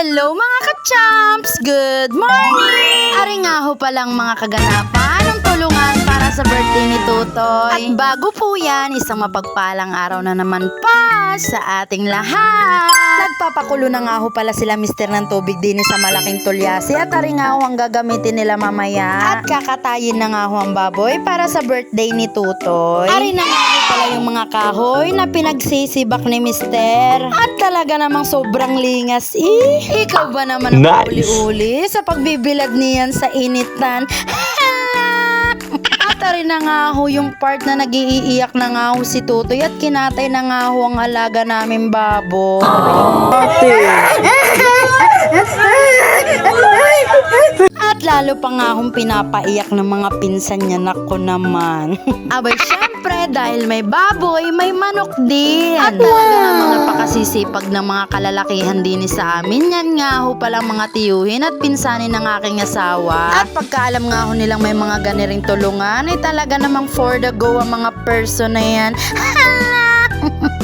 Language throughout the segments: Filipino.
Hello mga ka-champs! Good morning! Ari nga ho palang mga kaganapan ng tulungan para sa birthday ni Tutoy. At bago po yan, isang mapagpalang araw na naman pa sa ating lahat. Nagpapakulo na nga ho pala sila mister ng tubig din sa malaking tulyasi at ari nga ho ang gagamitin nila mamaya. At kakatayin na nga ho ang baboy para sa birthday ni Tutoy. Ari na nga ho pala yung mga kahoy na pinagsisibak ni mister. At talaga namang sobrang lingas Ikaw ba naman ang uli-uli sa pagbibilad niyan sa initan? At rin na nga ho yung part na nag-iiyak na nga ho si Tutoy at kinatay na nga ho ang alaga namin babo. At lalo pa nga akong pinapaiyak ng mga pinsan niya, nako naman. Abay syempre dahil may baboy, may manok din. At talaga namang napakasisipag ng mga kalalakihan din sa amin. Yan nga ho palang mga tiyuhin at pinsanin ng aking asawa. At pagkaalam nga ho nilang may mga ganiring tulungan, ay talaga namang for the go ang mga person na yan.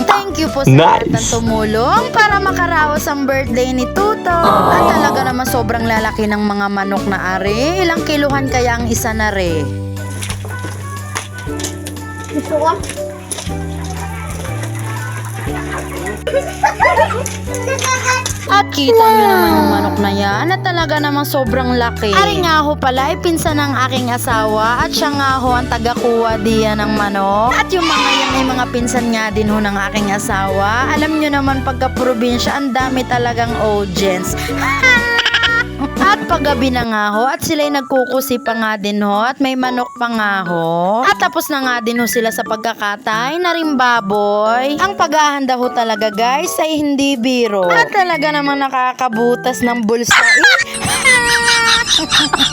Thank you po sa lahat ng tumulong para makaraos ang birthday ni Tuto. At talaga naman sobrang lalaki ng mga manok na ari. Ilang kiluhan kaya ang isa na re? Gusto ko. At kita nyo naman yung manok na yan na talaga namang sobrang laki. Ari nga ho pala ay pinsan ng aking asawa at siya nga ho ang tagakuha diyan ng manok. At yung mga yan ay mga pinsan nga din ho ng aking asawa. Alam nyo naman pagka probinsya ang dami talagang audience. At paggabi na nga ho at sila'y nagkukusi pa nga din ho at may manok pa nga ho. At tapos na nga din ho sila sa pagkakatay na rin baboy. Ang paghahanda ho talaga guys ay hindi biro. At talaga namang nakakabutas ng bulsa.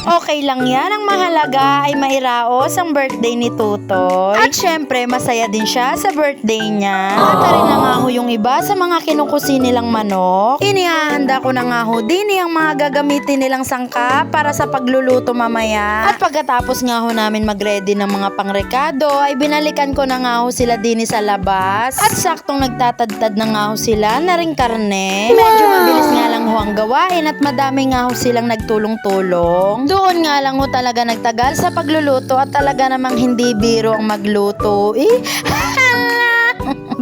Okay lang yan. Ang mahalaga ay mairaos ang birthday ni Tutoy. At syempre masaya din siya sa birthday niya. At rin na nga ho yung iba sa mga kinukusi nilang manok. Inihahanda ko na nga ho din ang mga gagamitin nilang sangka para sa pagluluto mamaya. At pagkatapos nga ho namin mag-ready ng mga pangrekado ay binalikan ko na nga ho sila din sa labas. At saktong nagtatadtad na nga ho sila na ring karne. Medyo mabilis nga lang ho ang gawain at madami nga ho silang nagtulong-tulong. Doon nga lang ho talaga nagtagal sa pagluluto at talaga namang hindi biro ang magluto.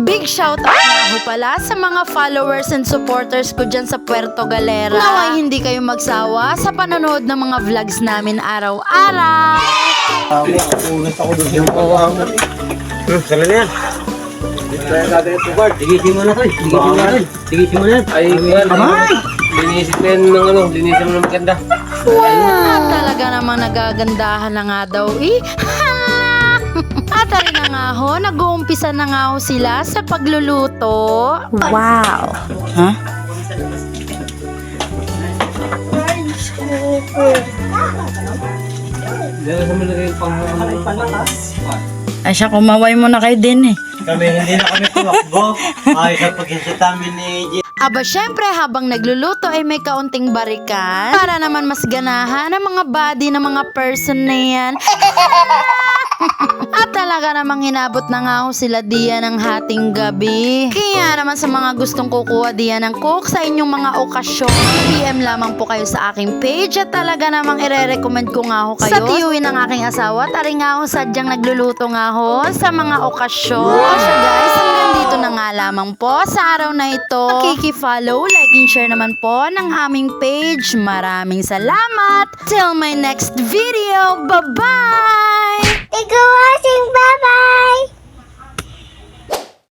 Big shout out nga ho pala sa mga followers and supporters ko dyan sa Puerto Galera. Naway hindi kayo magsawa sa panonood ng mga vlogs namin araw-araw. Ulit ako doon yung kawahan. Sala na yan. Tigisin mo na to. Tigisin mo na. Ay, linisin mo yan ng ano. Linisin mo ng maganda. Wow! Talaga namang nagagandahan na nga daw At rin na nga ho, nag-uumpisa na nga ho sila sa pagluluto. Wow. Ha? Diyan sa malagay yung pang-palakas. Ay siya, kumaway mo na kayo din Kami hindi na kami tumakbo. Ay, sa pag-insitamin ni J. Aba syempre habang nagluluto ay may kaunting barikan para naman mas ganahan ang mga body ng mga person na yan. At talaga namang inabot na nga ho sila diyan ng hating gabi. Kaya naman sa mga gustong kukuha diyan ng cook sa inyong mga okasyon, PM lamang po kayo sa aking page at talaga namang ire-recommend ko nga ho kayo sa tiyuhin ng aking asawa at ari nga ho sadyang nagluluto nga ho sa mga okasyon. O siya guys, hanggang dito na nga lamang po sa araw na ito. Pakiki-follow, like and share naman po ng aming page. Maraming salamat. Till my next video. Bye-bye! Ikaw watching